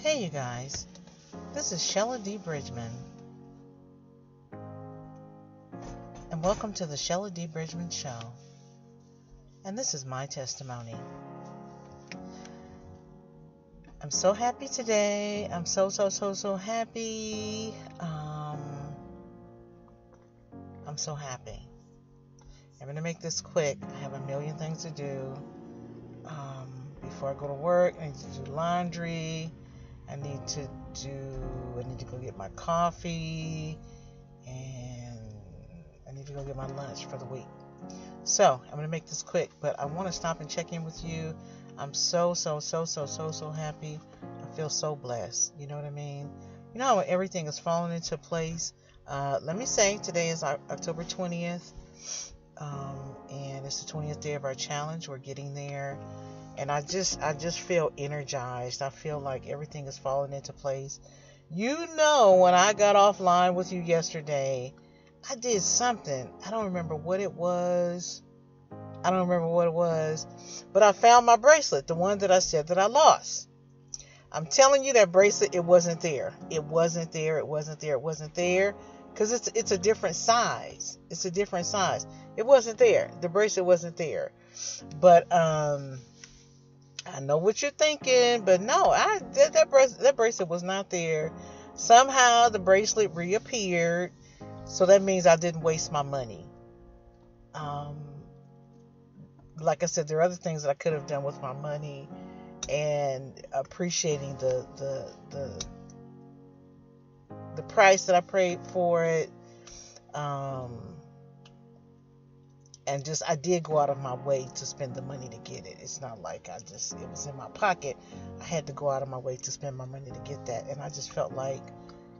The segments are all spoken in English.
Hey you guys, this is Shella D. Bridgman, and welcome to the Shella D. Bridgman Show. And this is my testimony. I'm so happy today. I'm so happy. I'm so happy. I'm going to make this quick. I have a million things to do. Before I go to work, I need to do laundry. I need to go get my coffee, and I need to go get my lunch for the week. So I'm gonna make this quick, but I want to stop and check in with you. I'm so happy. I feel so blessed. You know what I mean? You know how everything is falling into place. Let me say today is October 20th, and it's the 20th day of our challenge. We're getting there. And I just feel energized. I feel like everything is falling into place. You know, when I got offline with you yesterday, I did something. I don't remember what it was. But I found my bracelet, the one that I said that I lost. I'm telling you, that bracelet, it wasn't there. It wasn't there. Because it's a different size. It wasn't there. The bracelet wasn't there. But, I know what you're thinking, but no, that bracelet was not there. Somehow the bracelet reappeared, so that means I didn't waste my money. Like I said, there are other things that I could have done with my money, and appreciating the price that I paid for it. And I did go out of my way to spend the money to get it. It's not like it was in my pocket. I had to go out of my way to spend my money to get that. And I just felt like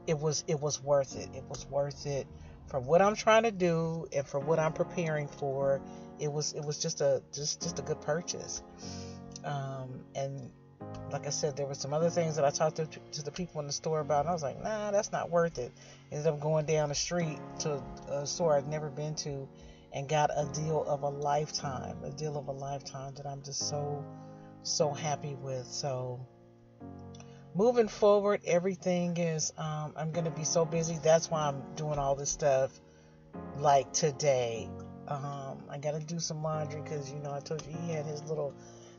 it was worth it. It was worth it for what I'm trying to do and for what I'm preparing for. It was just a good purchase. And like I said, there were some other things that I talked to the people in the store about. And I was like, nah, that's not worth it. Ended up going down the street to a store I'd never been to, and got a deal of a lifetime that I'm just so happy with. So moving forward, everything is, I'm going to be so busy. That's why I'm doing all this stuff like today. I got to do some laundry because, I told you he had his little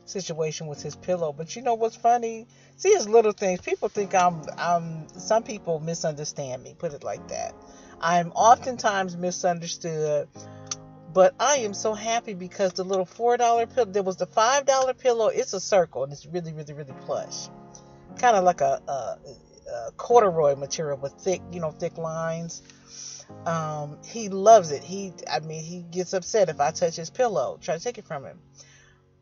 situation with his pillow. But you know what's funny? See, his little things. People think some people misunderstand me, put it like that. I'm oftentimes misunderstood. But I am so happy because the little $4 pillow, there was the $5 pillow. It's a circle and it's really plush. Kind of like a corduroy material with thick lines. He loves it. He gets upset if I touch his pillow, try to take it from him.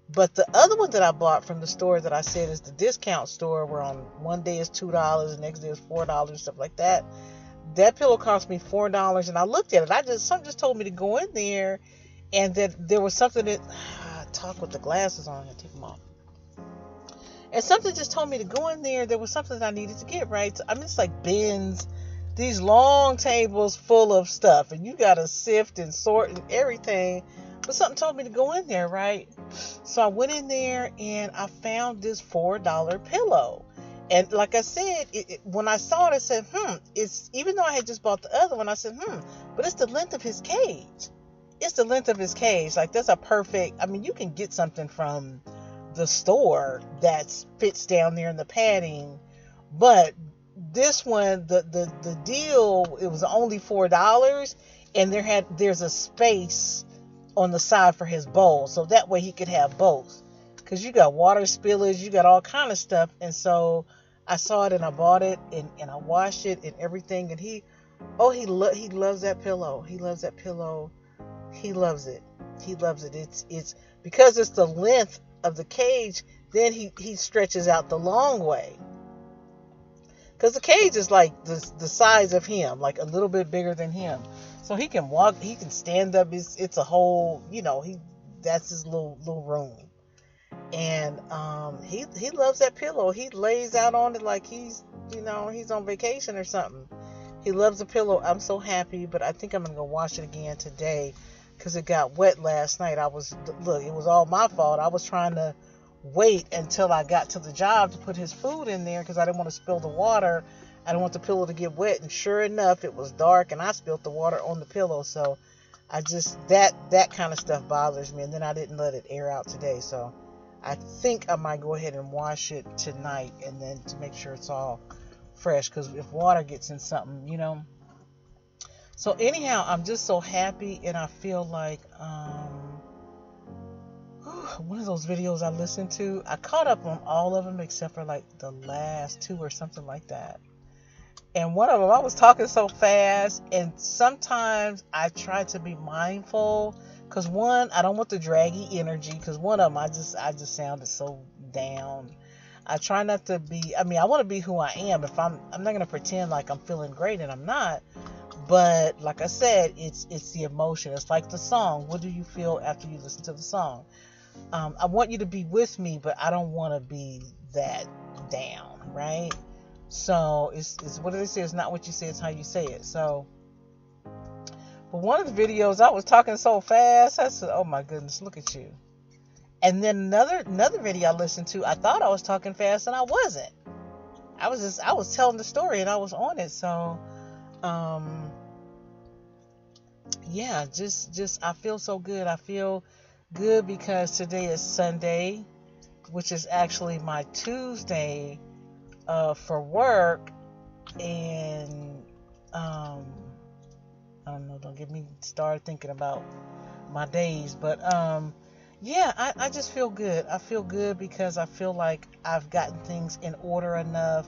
But the other one that I bought from the store that I said is the discount store, where on one day is $2, the next day is $4, stuff like that. That pillow cost me $4, and I looked at it. Something just told me to go in there, and that there was something that talk with the glasses on. I take them off. And something just told me to go in there. There was something that I needed to get, right. It's like bins, these long tables full of stuff, and you gotta sift and sort and everything. But something told me to go in there, right? So I went in there and I found this $4 pillow. And like I said, when I saw it, I said, it's, even though I had just bought the other one, I said, but it's the length of his cage. Like, that's a perfect, you can get something from the store that fits down there in the padding. But this one, the deal, it was only $4, and there's a space on the side for his bowl. So that way he could have both. Because you got water spillage, you got all kind of stuff. And so I saw it and I bought it and I washed it and everything. And he loves that pillow. He loves that pillow. He loves it. It's because it's the length of the cage. Then he stretches out the long way. Because the cage is like the size of him, like a little bit bigger than him. So he can walk, he can stand up. It's a whole, that's his little room. And he loves that pillow. He lays out on it like he's on vacation or something. He loves the pillow. I'm so happy, but I think I'm gonna go wash it again today because it got wet last night. It was all my fault. I was trying to wait until I got to the job to put his food in there because I didn't want to spill the water. I didn't want the pillow to get wet. And sure enough, it was dark and I spilled the water on the pillow. So I just, that kind of stuff bothers me. And then I didn't let it air out today. So I think I might go ahead and wash it tonight and then to make sure it's all fresh. Because if water gets in something, you know. So anyhow, I'm just so happy and I feel like, one of those videos I listened to, I caught up on all of them except for like the last two or something like that. And one of them, I was talking so fast, and sometimes I try to be mindful because one, I don't want the draggy energy because one of them, I just sounded so down. I try not to be, I want to be who I am. If I'm not going to pretend like I'm feeling great and I'm not. But like I said, it's the emotion. It's like the song. What do you feel after you listen to the song? I want you to be with me, but I don't want to be that down, right? So it's what do they say? It's not what you say, it's how you say it. So, but one of the videos, I was talking so fast, I said, "Oh my goodness, look at you!" And then another video I listened to, I thought I was talking fast, and I wasn't. I was telling the story, and I was on it. So, yeah, just I feel so good. I feel good because today is Sunday, which is actually my Tuesday for work, and I don't know, don't get me started thinking about my days, but yeah, I just feel good. I feel good because I feel like I've gotten things in order enough.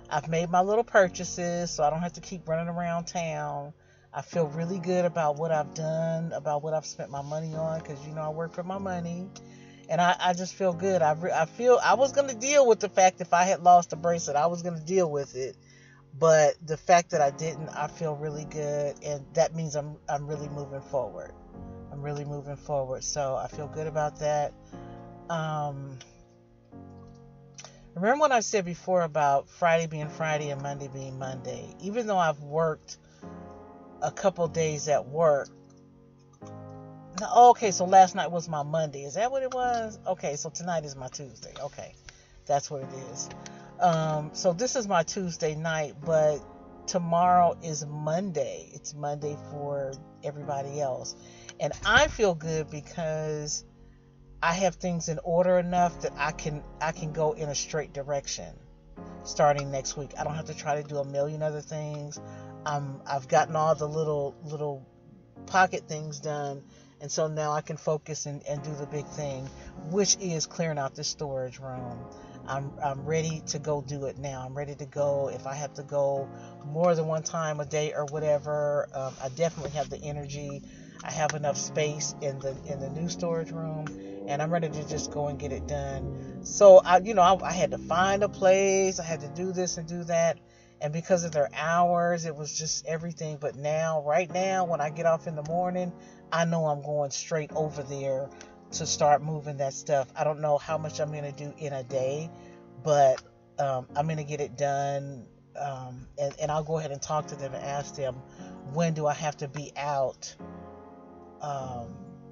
I've made my little purchases so I don't have to keep running around town. I feel really good about what I've done, about what I've spent my money on, because, you know, I work for my money. And I just feel good. I feel I was going to deal with the fact if I had lost the bracelet, I was going to deal with it. But the fact that I didn't, I feel really good. And that means I'm really moving forward. I'm really moving forward. So I feel good about that. Remember what I said before about Friday being Friday and Monday being Monday? Even though I've worked a couple days at work. Okay, so last night was my Monday. Is that what it was? Okay, so tonight is my Tuesday. Okay, that's what it is. So this is my Tuesday night, but tomorrow is Monday. It's Monday for everybody else. And I feel good because I have things in order enough that I can go in a straight direction starting next week. I don't have to try to do a million other things. I've gotten all the little pocket things done, and so now I can focus and do the big thing, which is clearing out this storage room. I'm ready to go do it now. I'm ready to go. If I have to go more than one time a day or whatever, I definitely have the energy. I have enough space in the new storage room, and I'm ready to just go and get it done. So I had to find a place. I had to do this and do that. And because of their hours, it was just everything. But right now, when I get off in the morning, I know I'm going straight over there to start moving that stuff. I don't know how much I'm going to do in a day, but I'm going to get it done. And I'll go ahead and talk to them and ask them, when do I have to be out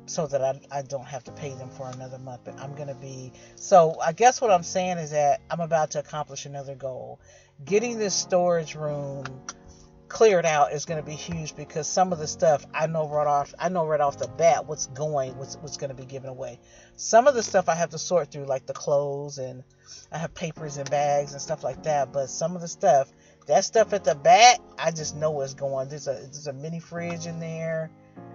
so that I don't have to pay them for another month. But I'm going to be... So I guess what I'm saying is that I'm about to accomplish another goal. Getting this storage room cleared out is going to be huge because some of the stuff I know right off the bat what's going to be given away. Some of the stuff I have to sort through, like the clothes, and I have papers and bags and stuff like that. But some of the stuff, that stuff at the back, I just know what's going. There's a mini fridge in there.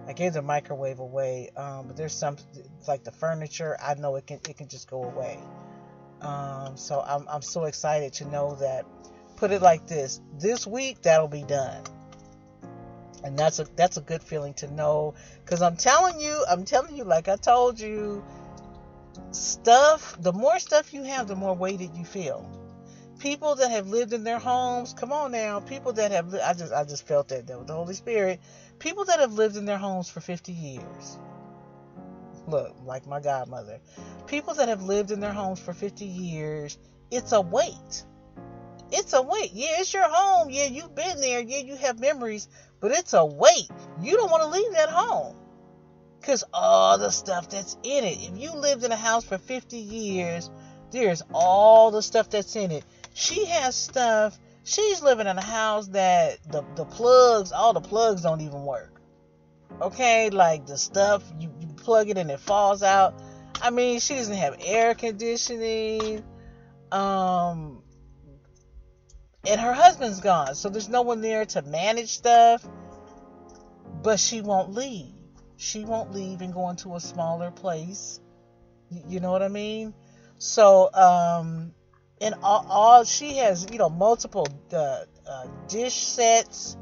I gave the microwave away, but there's some like the furniture. I know it can just go away. So I'm so excited to know that. Put it like this week that'll be done, and that's a good feeling to know, because I'm telling you, like I told you, the more stuff you have, the more weighted you feel. People that have lived in their homes, come on now, people that have, I just felt that with the Holy Spirit, people that have lived in their homes for 50 years. Look, like my godmother, people that have lived in their homes for 50 years, it's a weight. It's a weight. Yeah, it's your home. Yeah, you've been there. Yeah, you have memories, but it's a weight. You don't want to leave that home. Because all the stuff that's in it. If you lived in a house for 50 years, there's all the stuff that's in it. She has stuff. She's living in a house that the plugs, all the plugs don't even work. Okay? Like the stuff, you plug it and it falls out. I mean, she doesn't have air conditioning. And her husband's gone. So there's no one there to manage stuff. But she won't leave. She won't leave and go into a smaller place. You know what I mean? So, and all she has, multiple dish sets,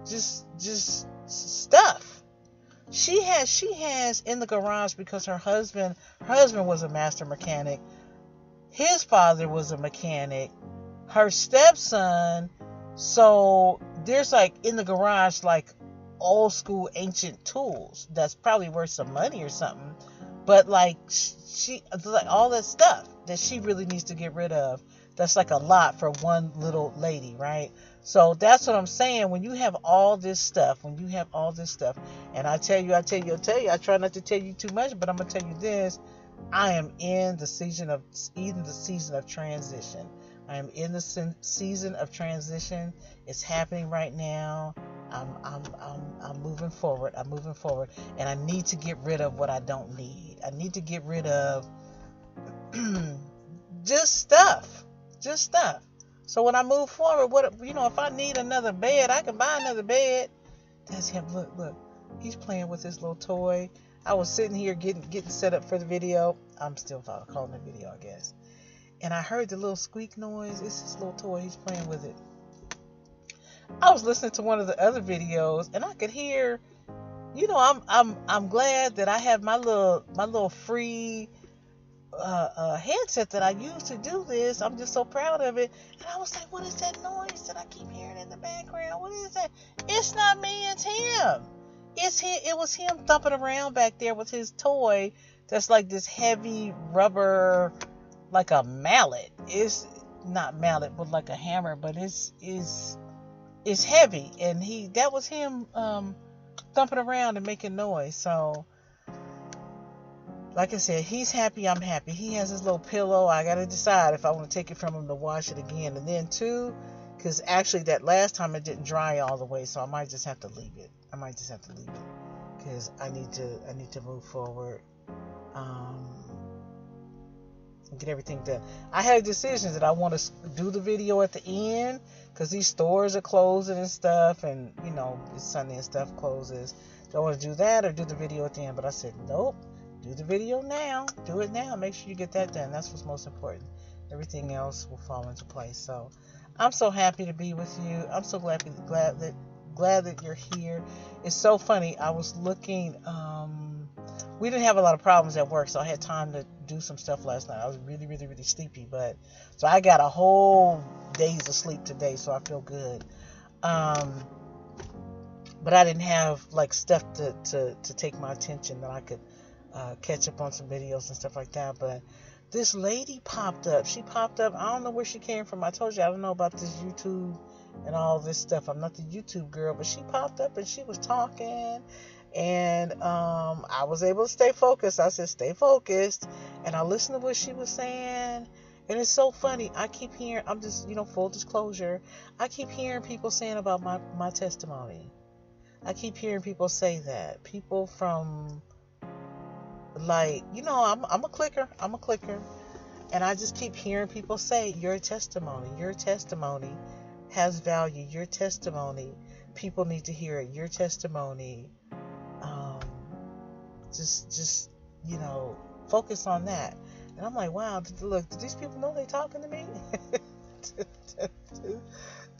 just stuff. She has in the garage because her husband was a master mechanic. His father was a mechanic. Her stepson. So there's like in the garage like old school ancient tools that's probably worth some money or something, but like she like all that stuff that she really needs to get rid of. That's like a lot for one little lady, right? So that's what I'm saying. When you have all this stuff, and I tell you, I try not to tell you too much, but I'm gonna tell you this: I am in the season of transition. I am in the season of transition. It's happening right now. I'm moving forward. And I need to get rid of what I don't need. I need to get rid of just stuff. So when I move forward, if I need another bed, I can buy another bed. That's him. Look. He's playing with his little toy. I was sitting here getting set up for the video. I'm still calling it a video, I guess. And I heard the little squeak noise. It's his little toy. He's playing with it. I was listening to one of the other videos, and I could hear. I'm glad that I have my little free headset that I use to do this. I'm just so proud of it. And I was like, what is that noise that I keep hearing in the background? What is that? It's not me. It's him. It was him thumping around back there with his toy. That's like this heavy rubber. Like a mallet. It's not mallet, but like a hammer, but it's heavy, and that was him thumping around and making noise. So like I said, he's happy, I'm happy. He has his little pillow. I gotta decide if I want to take it from him to wash it again, and then too, because actually that last time it didn't dry all the way, so I might just have to leave it. Because I need to move forward. Get everything done. I had decisions that I want to do the video at the end because these stores are closing and stuff, and it's Sunday and stuff closes. Do I want to do that or do the video at the end? But I said nope. Do the video now. Do it now. Make sure you get that done. That's what's most important. Everything else will fall into place. So I'm so happy to be with you. I'm so glad that you're here. It's so funny. I was looking. We didn't have a lot of problems at work, so I had time to do some stuff last night. I was really, really, really sleepy, so I got a whole days of sleep today, so I feel good. But I didn't have like stuff to take my attention that I could catch up on some videos and stuff like that. But this lady popped up. She popped up. I don't know where she came from. I told you I don't know about this YouTube and all this stuff. I'm not the YouTube girl, but she popped up and she was talking. And I was able to stay focused. I said, stay focused. And I listened to what she was saying. And it's so funny. I keep hearing, I'm just, full disclosure. I keep hearing people saying about my testimony. I keep hearing people say that. People from, like, I'm a clicker. And I just keep hearing people say, your testimony has value. Your testimony, people need to hear it. Your testimony. Just focus on that. And I'm like, wow, look, do these people know they talking to me?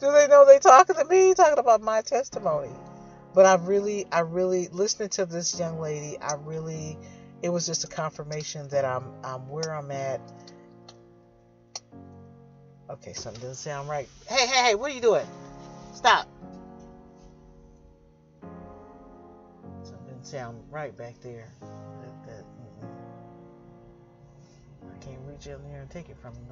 Do they know they talking to me? Talking about my testimony. But I really, listening to this young lady, it was just a confirmation that I'm where I'm at. Okay, something doesn't sound right. Hey, what are you doing? Stop. Sound right back there. I can't reach in there and take it from him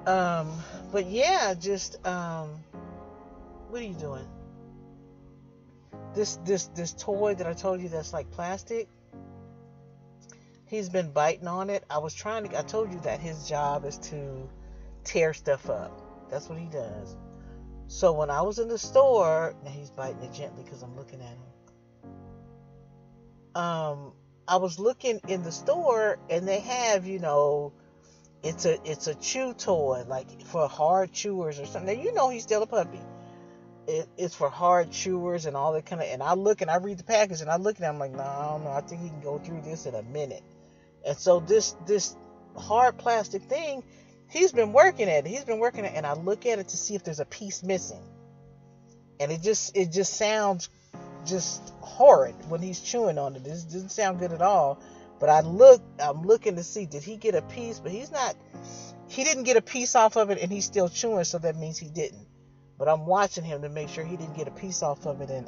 though. But yeah, just what are you doing? this toy that I told you that's like plastic. He's been biting on it. I told you that his job is to tear stuff up. That's what he does. So when I was in the store, now he's biting it gently because I'm looking at him. I was looking in the store and they have, it's a chew toy, like for hard chewers or something. Now, he's still a puppy. It's for hard chewers and all that kind of. And I look and I read the package and I look at it. I'm like, no, I don't know. I think he can go through this in a minute. And so this hard plastic thing, he's been working at it. And I look at it to see if there's a piece missing. And it just sounds just horrid when he's chewing on it. It doesn't sound good at all. But I'm looking to see, did he get a piece? But he didn't get a piece off of it and he's still chewing, so that means he didn't. But I'm watching him to make sure he didn't get a piece off of it, and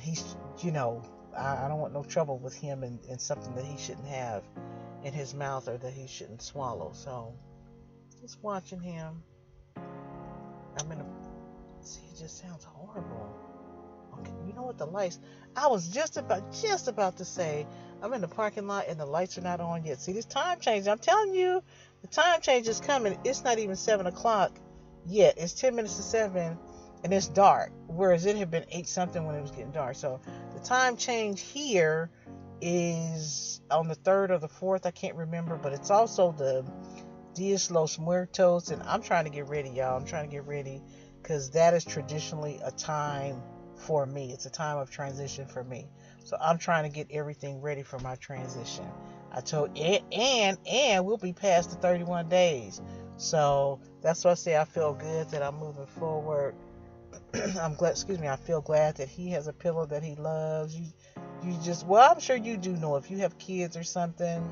he's, I don't want no trouble with him and something that he shouldn't have in his mouth or that he shouldn't swallow. So just watching him. It just sounds horrible. Okay, you know what, the lights, I was just about to say, I'm in the parking lot and the lights are not on yet. See, this time change, I'm telling you, the time change is coming. It's not even 7 o'clock yet. It's 10 minutes to 7 and it's dark, whereas it had been 8 something when it was getting dark. So the time change here is on the 3rd or the 4th, I can't remember, but it's also the Dias Los Muertos, and I'm trying to get ready, y'all. I'm trying to get ready because that is traditionally a time for me. It's a time of transition for me. So I'm trying to get everything ready for my transition. I told and we'll be past the 31 days. So that's why I say I feel good that I'm moving forward. I feel glad that he has a pillow that he loves. I'm sure you do know, if you have kids or something,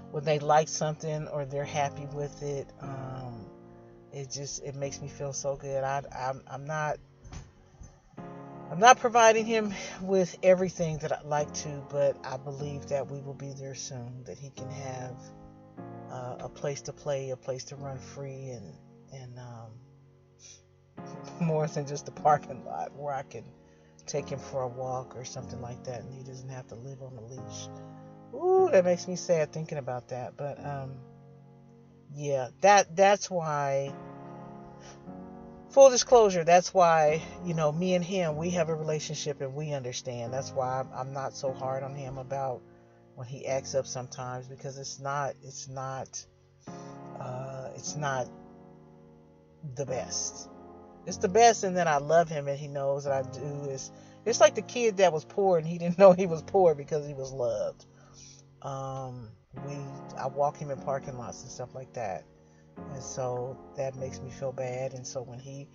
when they like something or they're happy with it, it makes me feel so good. I'm not providing him with everything that I'd like to, but I believe that we will be there soon, that he can have a place to play, a place to run free, and more than just a parking lot where I can take him for a walk or something like that, and he doesn't have to live on a leash. Ooh, that makes me sad thinking about that. But yeah, that's why. Full disclosure, that's why, me and him, we have a relationship and we understand. That's why I'm not so hard on him about when he acts up sometimes, because it's not the best. It's the best, and then I love him and he knows that I do. It's like the kid that was poor and he didn't know he was poor because he was loved. I walk him in parking lots and stuff like that. And so that makes me feel bad. And so when he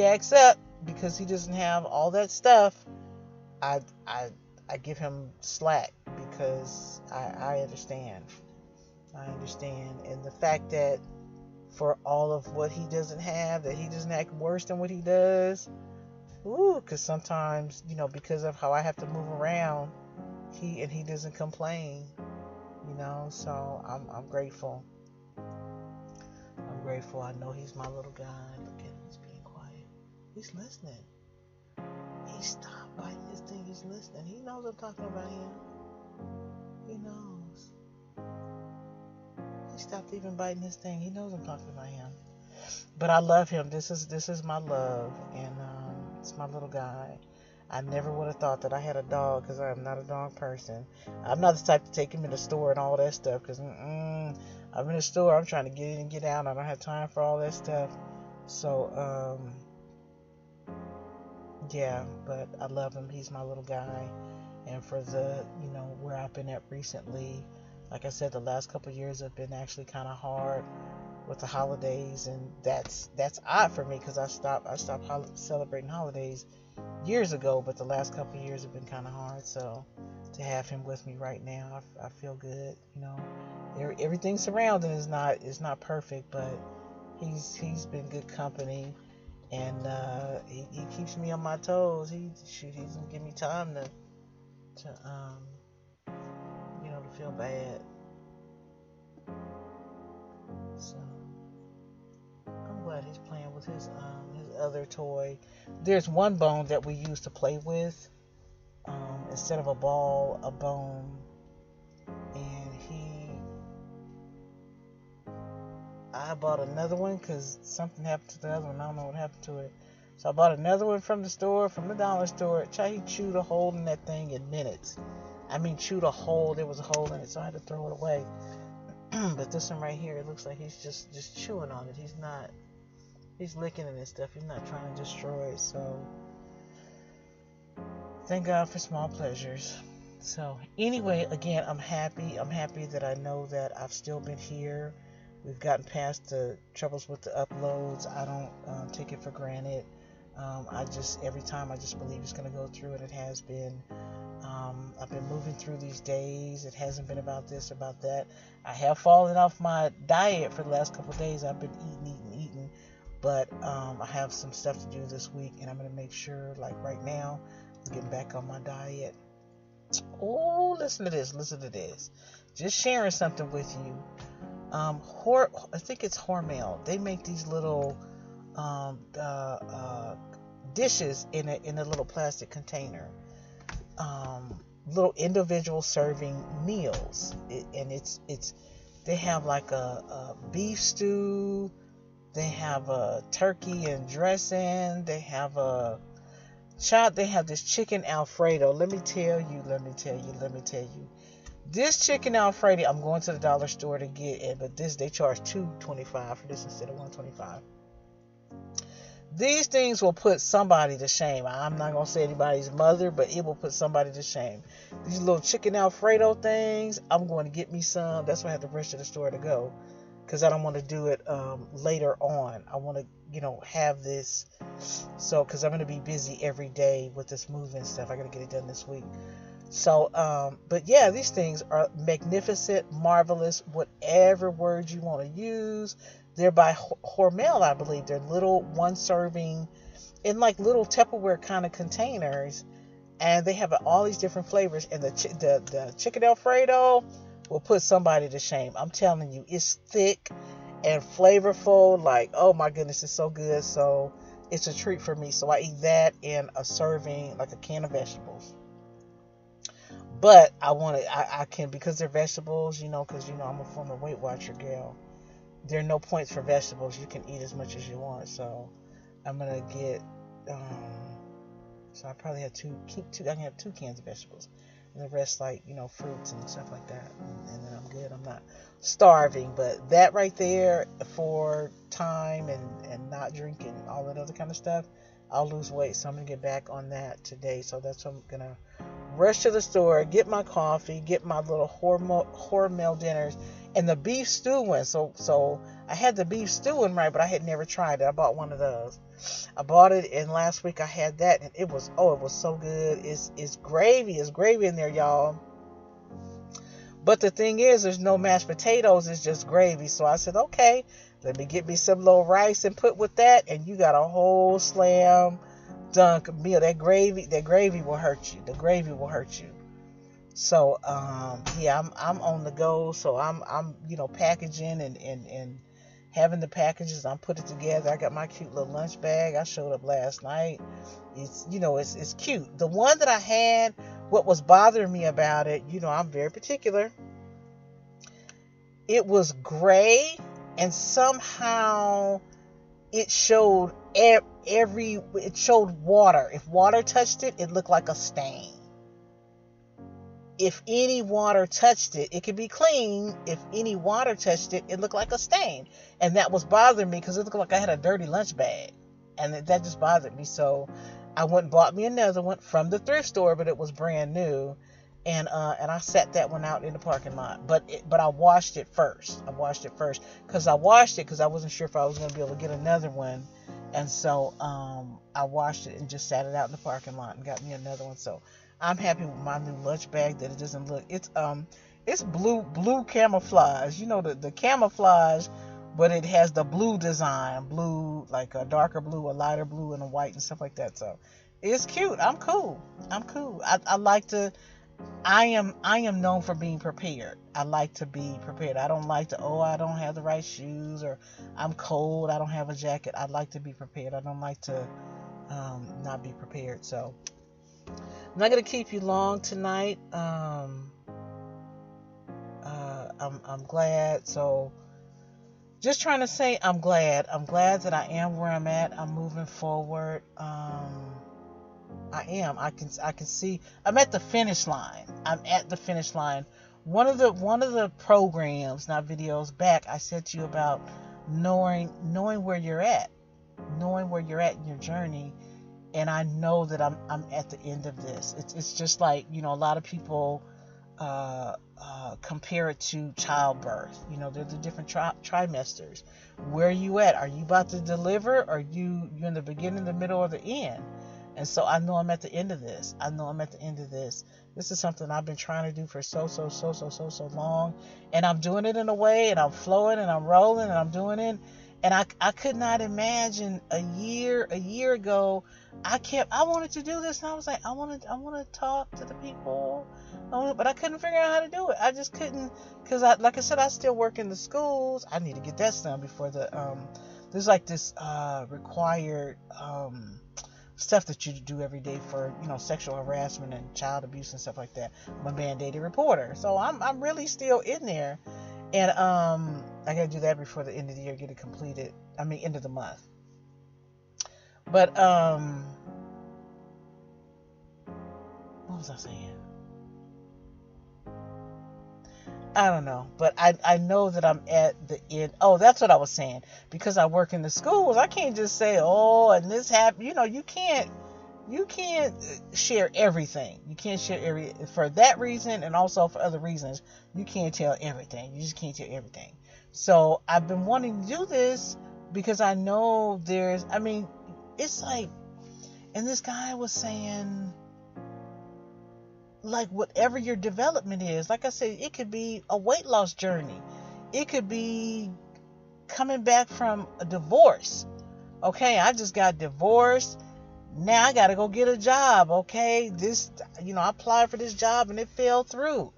acts up because he doesn't have all that stuff, I give him slack because I understand. I understand. And the fact that for all of what he doesn't have, that he doesn't act worse than what he does. Ooh, because sometimes, because of how I have to move around, he doesn't complain. So I'm grateful. I'm grateful. I know he's my little guy. Look at him, he's being quiet. He's listening. He stopped biting his thing. He's listening. He knows I'm talking about him. He knows. He stopped even biting his thing. He knows I'm talking about him. But I love him. This is my love, and it's my little guy. I never would have thought that I had a dog, because I am not a dog person. I'm not the type to take him in the store and all that stuff, because I'm in the store, I'm trying to get in and get out. I don't have time for all that stuff. So, yeah, but I love him. He's my little guy. And for the, where I've been at recently, like I said, the last couple of years have been actually kind of hard with the holidays, and that's odd for me, because I stopped celebrating holidays years ago, but the last couple of years have been kind of hard. So to have him with me right now, I feel good. Everything surrounding is not perfect, but he's been good company, and he keeps me on my toes. He doesn't give me time to feel bad. So I'm glad he's playing with his other toy. There's one bone that we use to play with. Instead of a ball, a bone. And I bought another one because something happened to the other one. I don't know what happened to it. So I bought another one from the dollar store. He chewed a hole in that thing in minutes. I mean, chewed a hole. There was a hole in it, so I had to throw it away. But this one right here, it looks like he's just chewing on it. He's licking it and stuff. He's not trying to destroy it. So thank God for small pleasures. So anyway, again, I'm happy. I'm happy that I know that I've still been here. We've gotten past the troubles with the uploads. I don't take it for granted. Every time I just believe it's going to go through, and it has been. I've been moving through these days. It hasn't been about this, about that. I have fallen off my diet for the last couple of days. I've been eating. But I have some stuff to do this week, and I'm going to make sure, like right now, I'm getting back on my diet. Oh, listen to this. Just sharing something with you. I think it's Hormel. They make these little dishes in a little plastic container. Little individual serving meals, they have like a beef stew, they have a turkey and dressing, they have this chicken Alfredo. Let me tell you. This chicken Alfredo, I'm going to the dollar store to get it, but they charge $2.25 for this instead of $1.25. These things will put somebody to shame. I'm not going to say anybody's mother, but it will put somebody to shame. These little chicken Alfredo things, I'm going to get me some. That's why I have to rush to the store to go, because I don't want to do it later on. I want to, have this. So, because I'm going to be busy every day with this moving stuff. I got to get it done this week. So, but yeah, these things are magnificent, marvelous, whatever word you want to use. They're by Hormel, I believe. They're little one serving in like little Tupperware kind of containers, and they have all these different flavors. And the chicken Alfredo will put somebody to shame. I'm telling you, it's thick and flavorful. Like, oh my goodness, it's so good. So it's a treat for me. So I eat that in a serving, like a can of vegetables. But I can, because they're vegetables, because, I'm a former Weight Watcher gal. There are no points for vegetables. You can eat as much as you want. So I'm going to get, so I probably have I can have 2 cans of vegetables. And the rest, like, fruits and stuff like that. And then I'm good. I'm not starving. But that right there, for time and not drinking, all that other kind of stuff, I'll lose weight. So I'm going to get back on that today. So that's what I'm going to rush to the store, get my coffee, get my little Hormel dinners, and the beef stew one. So I had the beef stew one, right, but I had never tried it. I bought one of those. I bought it, and last week I had that, and it was so good. It's gravy. It's gravy in there, y'all. But the thing is, there's no mashed potatoes. It's just gravy. So I said, okay, let me get me some little rice and put with that, and you got a whole slam dunk meal. That gravy will hurt you. The gravy will hurt you. So yeah, I'm on the go. So I'm packaging and having the packages. I'm putting it together. I got my cute little lunch bag. I showed up last night. It's cute. The one that I had, what was bothering me about it, I'm very particular. It was gray, and somehow it showed it showed water. If water touched it, it looked like a stain. If any water touched it, it could be clean. If any water touched it, it looked like a stain. And that was bothering me, because it looked like I had a dirty lunch bag. And that just bothered me. So I went and bought me another one from the thrift store, but it was brand new. And I set that one out in the parking lot. But I washed it first. Because I wasn't sure if I was going to be able to get another one. And so I washed it and just sat it out in the parking lot and got me another one. So I'm happy with my new lunch bag, that it doesn't look, it's blue camouflage, the camouflage, but it has the blue design, blue, like a darker blue, a lighter blue, and a white and stuff like that. So it's cute. I'm cool. I like to I am known for being prepared. I like to be prepared. I don't like to, I don't have the right shoes, or I'm cold, I don't have a jacket. I like to be prepared. I don't like to not be prepared. So I'm not gonna keep you long tonight. I'm glad. So just trying to say I'm glad. I'm glad that I am where I'm at. I'm moving forward. I am. I can see. I'm at the finish line. I'm at the finish line. One of the programs, not videos back, I said to you about knowing where you're at, knowing where you're at in your journey, and I know that I'm at the end of this. It's just like, a lot of people compare it to childbirth. There's the different trimesters. Where are you at? Are you about to deliver? Or you're in the beginning, the middle, or the end? And so I know I'm at the end of this. This is something I've been trying to do for so long. And I'm doing it in a way, and I'm flowing, and I'm rolling, and I'm doing it. And I could not imagine a year ago, I wanted to do this, and I was like, I want to talk to the people. But I couldn't figure out how to do it. I just couldn't, because like I said, I still work in the schools. I need to get that done before there's like this required stuff that you do every day for sexual harassment and child abuse and stuff like that. I'm a mandated reporter, so I'm really still in there, and I gotta do that before the end of the year, get it completed. I mean, end of the month. But what was I saying? I don't know, but I know that I'm at the end. Oh, that's what I was saying. Because I work in the schools, I can't just say, and this happened. You can't share everything. You can't share for that reason, and also for other reasons. You can't tell everything. You just can't tell everything. So I've been wanting to do this because I know it's like, and this guy was saying, like, whatever your development is, like I said, it could be a weight loss journey. It could be coming back from a divorce. Okay, I just got divorced. Now I got to go get a job. Okay, I applied for this job and it fell through.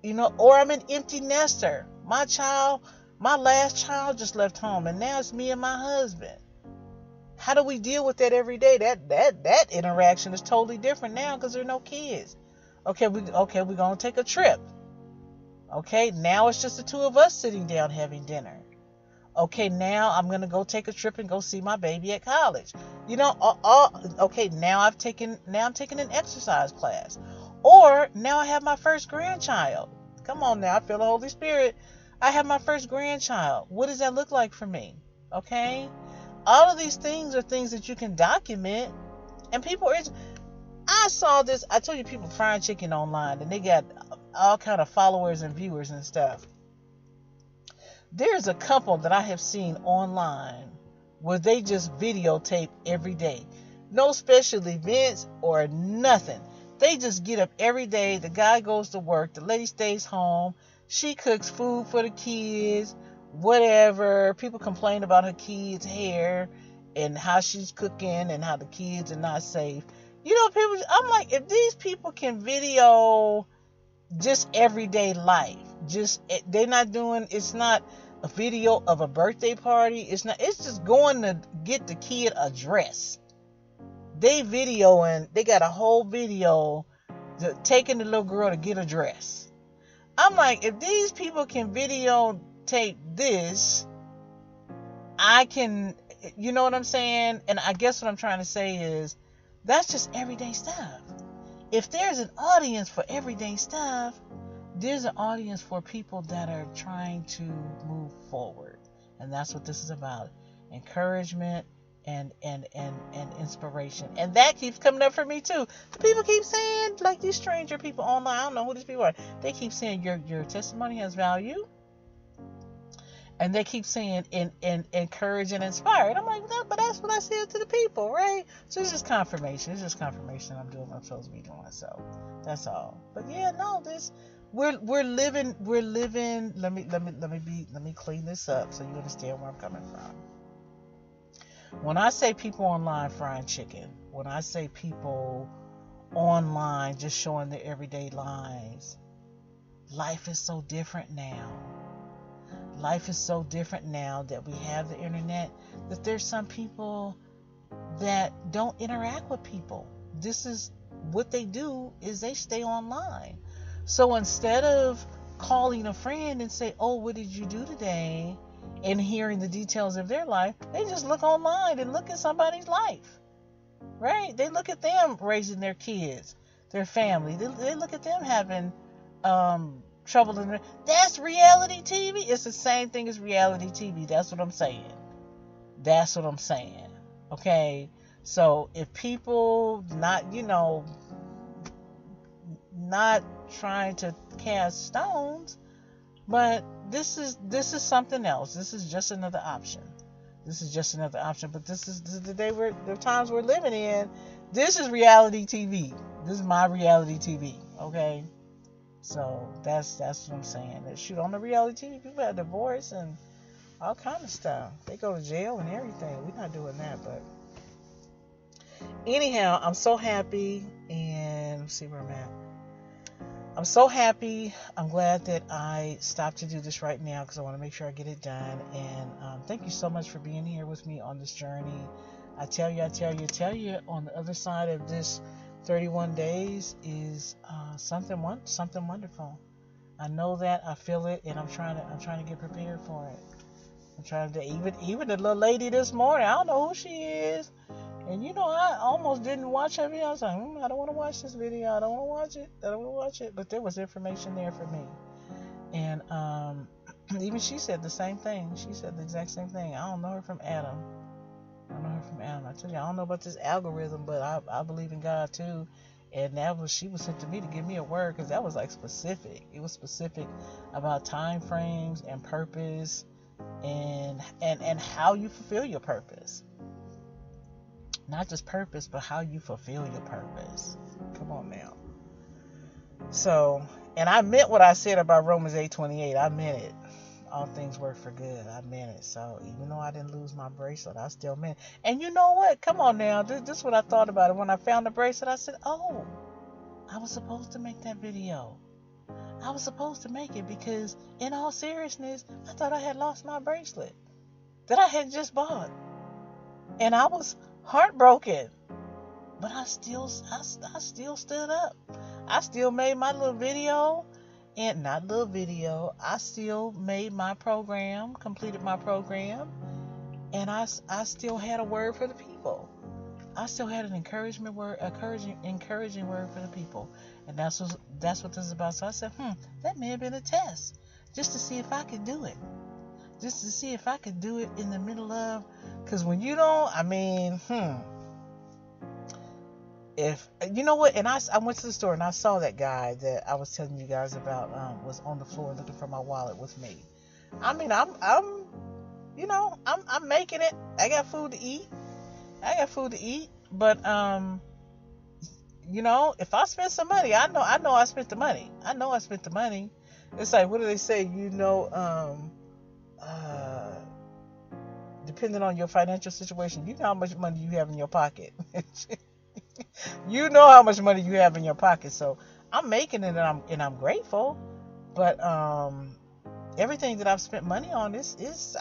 Or I'm an empty nester. My last child just left home, and now it's me and my husband. How do we deal with that every day? That interaction is totally different now because there are no kids. Okay, we're gonna take a trip. Okay, now it's just the two of us sitting down having dinner. Okay, now I'm gonna go take a trip and go see my baby at college. Okay, now I'm taking an exercise class, or now I have my first grandchild. Come on now, I feel the Holy Spirit. I have my first grandchild. What does that look like for me? Okay. All of these things are things that you can document, and I saw this. I told you, people frying chicken online, and they got all kind of followers and viewers and stuff. There's a couple that I have seen online where they just videotape every day. No special events or nothing. They just get up every day. The guy goes to work. The lady stays home. She cooks food for the kids. Whatever. People complain about her kids' hair and how she's cooking and how the kids are not safe. I'm like, if these people can video just everyday life, it's not a video of a birthday party. It's just going to get the kid a dress. They got a whole video taking the little girl to get a dress. I'm like, if these people can videotape this, I can, you know what I'm saying? And I guess what I'm trying to say is, that's just everyday stuff. If there's an audience for everyday stuff, there's an audience for people that are trying to move forward. And that's what this is about. Encouragement and inspiration. And that keeps coming up for me too. The people keep saying, like these stranger people online, I don't know who these people are, they keep saying your testimony has value. And they keep saying encourage and inspire. And I'm like, no, but that's what I said to the people, right? So it's just confirmation. I'm doing what I'm supposed to be doing. So that's all. But yeah, no, we're living. Let me clean this up so you understand where I'm coming from. When I say people online frying chicken, when I say people online just showing their everyday lives. Life is so different now. Life is so different now that we have the internet, that there's some people that don't interact with people. This is what they do, is they stay online. So instead of calling a friend and say, oh, what did you do today, and hearing the details of their life, they just look online and look at somebody's life, right? They look at them raising their kids, their family. They look at them having trouble in their... That's reality TV. It's the same thing as reality TV. That's what I'm saying. That's what I'm saying. Okay? So if people not trying to cast stones, but this is something else. This is just another option. But this is the times we're living in. This is reality TV. This is my reality TV. Okay, so that's what I'm saying. Shoot, on the reality TV, people have divorce and all kind of stuff. They go to jail and everything. We're not doing that, but anyhow, I'm so happy, and let's see where I'm at. I'm so happy. I'm glad that I stopped to do this right now because I want to make sure I get it done. And thank you so much for being here with me on this journey. I tell you, on the other side of this 31 days is something wonderful. I know that, I feel it, and I'm trying to get prepared for it. I'm trying to even the little lady this morning. I don't know who she is. And I almost didn't watch her video. I was like, I don't want to watch this video. I don't want to watch it. But there was information there for me. And even she said the same thing. She said the exact same thing. I don't know her from Adam. I tell you, I don't know about this algorithm, but I believe in God too. And she was sent to me to give me a word, because that was like specific. It was specific about time frames and purpose and how you fulfill your purpose. Not just purpose, but how you fulfill your purpose. Come on now. So, and I meant what I said about Romans 8:28. I meant it. All things work for good. I meant it. So, even though I didn't lose my bracelet, I still meant it. And you know what? Come on now. This is what I thought about it. When I found the bracelet, I said, oh, I was supposed to make that video. I was supposed to make it because, in all seriousness, I thought I had lost my bracelet that I had just bought. And I was heartbroken, but I still stood up. I still made my little video, and not little video. I still made my program, completed my program, and I still had a word for the people. I still had an encouraging word for the people, and that's what this is about. So I said, that may have been a test, just to see if I could do it. Just to see if I could do it in the middle of, because when you don't, if, you know what, and I went to the store and I saw that guy that I was telling you guys about, was on the floor looking for my wallet with me. I'm making it. I got food to eat, but, if I spend some money, I know I spent the money. It's like, what do they say? Depending on your financial situation, you know how much money you have in your pocket. So I'm making it, and I'm grateful. But everything that I've spent money on is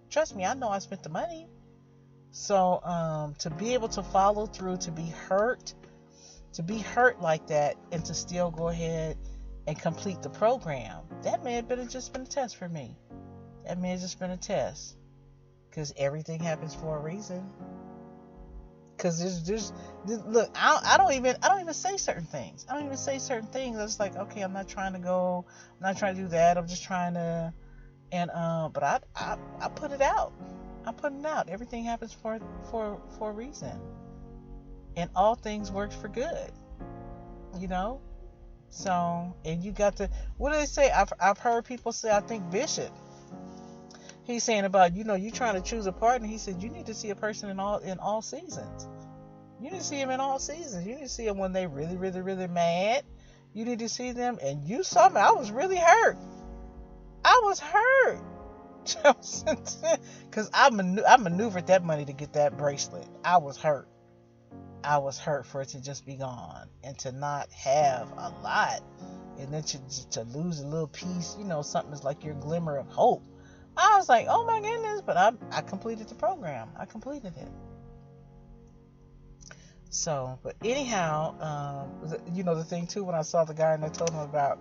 trust me, I know I spent the money. So to be able to follow through, to be hurt like that, and to still go ahead and complete the program, that may have just been a test for me. That may have just been a test, because everything happens for a reason. Because there's look, I don't even say certain things. I was like, okay, I'm not trying to do that. I'm just trying to, but I put it out. Everything happens for a reason, and all things work for good. So, and you got to, what do they say? I've heard people say, I think Bishop, he's saying about, you trying to choose a partner. He said, you need to see a person in all seasons. You need to see them in all seasons. You need to see them when they really, really, really mad. You need to see them, and you saw me. I was really hurt. Because I maneuvered that money to get that bracelet. I was hurt. I was hurt for it to just be gone and to not have a lot, and then to lose a little piece, something is like your glimmer of hope. I was like, oh my goodness, but I completed the program. I completed it. So, but anyhow, the thing too, when I saw the guy and I told him about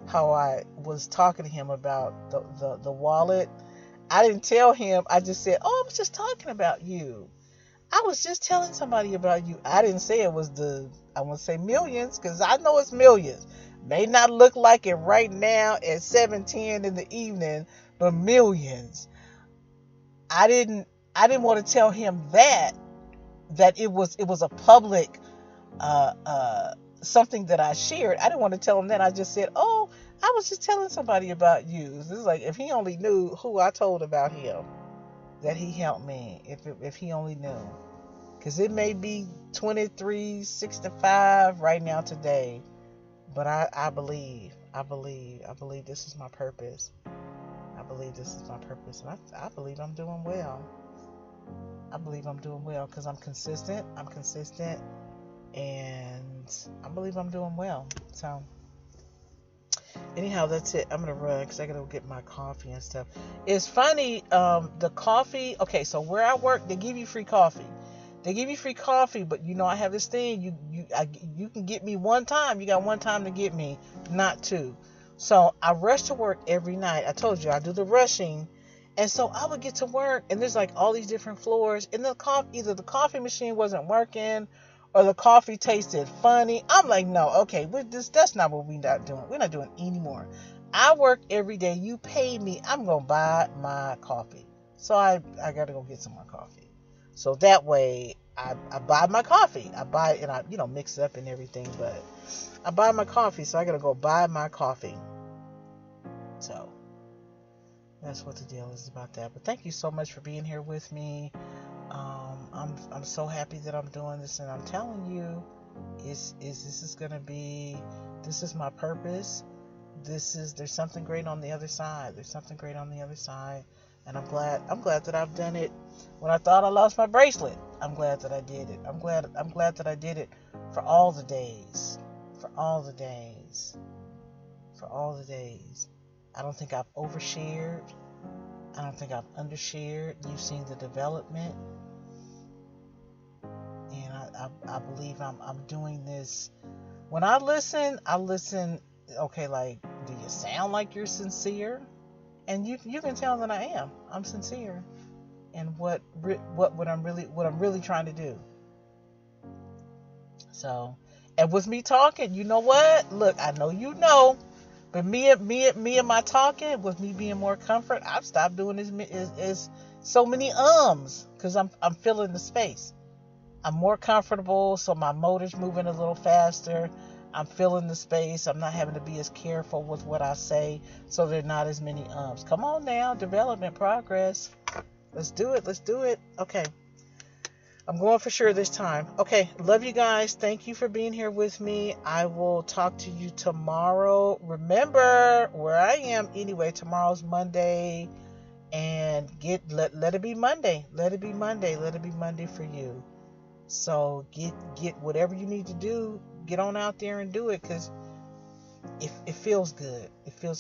how I was talking to him about the wallet, I didn't tell him. I just said, oh, I was just talking about you. I was just telling somebody about you. I didn't say it was I want to say millions, because I know it's millions. May not look like it right now at 7:10 in the evening, but millions. I didn't want to tell him that it was a public something that I shared. I didn't want to tell him that. I just said, oh, I was just telling somebody about you. This is like, if he only knew who I told about him, that he helped me, if he only knew. Because it may be 23:65 right now today, but I believe this is my purpose. I believe this is my purpose, and I believe I'm doing well. I believe I'm doing well because I'm consistent, and I believe I'm doing well. So anyhow, that's it. I'm gonna run because I gotta go get my coffee and stuff. It's funny, the coffee. Okay, so where I work, they give you free coffee. They give you free coffee, but I have this thing. You can get me one time. You got one time to get me, not two. So I rush to work every night. I told you I do the rushing, and so I would get to work, and there's like all these different floors, and either the coffee machine wasn't working, or the coffee tasted funny. I'm like, no, okay, that's not what we're not doing. We're not doing anymore. I work every day. You pay me. I'm gonna buy my coffee. So I gotta go get some more coffee. So that way I buy my coffee. I buy it and I mix it up and everything, but I buy my coffee, so I gotta go buy my coffee. So that's what the deal is about that. But thank you so much for being here with me. I'm so happy that I'm doing this, and I'm telling you, this is my purpose. There's something great on the other side. And I'm glad that I've done it. When I thought I lost my bracelet, I'm glad that I did it. I'm glad that I did it for all the days. I don't think I've overshared. I don't think I've undershared. You've seen the development. And I believe I'm doing this. When I listen, okay, like, do you sound like you're sincere? And you can tell that I am. I'm sincere in what I'm really trying to do. So, and with me talking, you know what? Look, I know you know, but me and my talking, with me being more comfort, I've stopped doing is so many because I'm filling the space. I'm more comfortable, so my motor's moving a little faster. I'm filling the space. I'm not having to be as careful with what I say, so there are not as many ums. Come on now, development, progress. Let's do it. Okay. I'm going for sure this time. Okay, love you guys. Thank you for being here with me. I will talk to you tomorrow. Remember where I am anyway. Tomorrow's Monday, and let it be Monday. Let it be Monday. Let it be Monday for you. So get whatever you need to do. Get on out there and do it, because it feels good.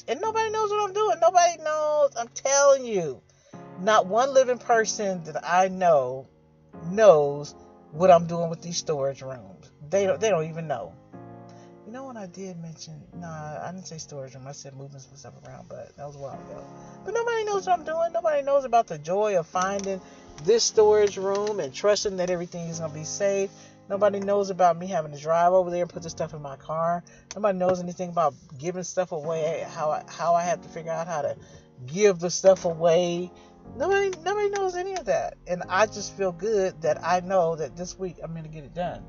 And nobody knows what I'm doing. Nobody knows. I'm telling you, not one living person that I know knows what I'm doing with these storage rooms. They don't even know. You know what I did mention? Nah, I didn't say storage room. I said moving some stuff around, but that was a while ago. But nobody knows what I'm doing. Nobody knows about the joy of finding this storage room and trusting that everything is gonna be safe. Nobody knows about me having to drive over there and put the stuff in my car. Nobody knows anything about giving stuff away, how I have to figure out how to give the stuff away. Nobody knows any of that. And I just feel good that I know that this week I'm going to get it done.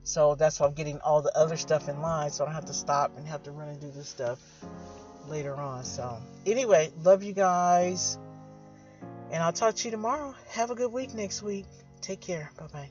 So that's why I'm getting all the other stuff in line, so I don't have to stop and have to run and do this stuff later on. So anyway, love you guys. And I'll talk to you tomorrow. Have a good week next week. Take care. Bye-bye.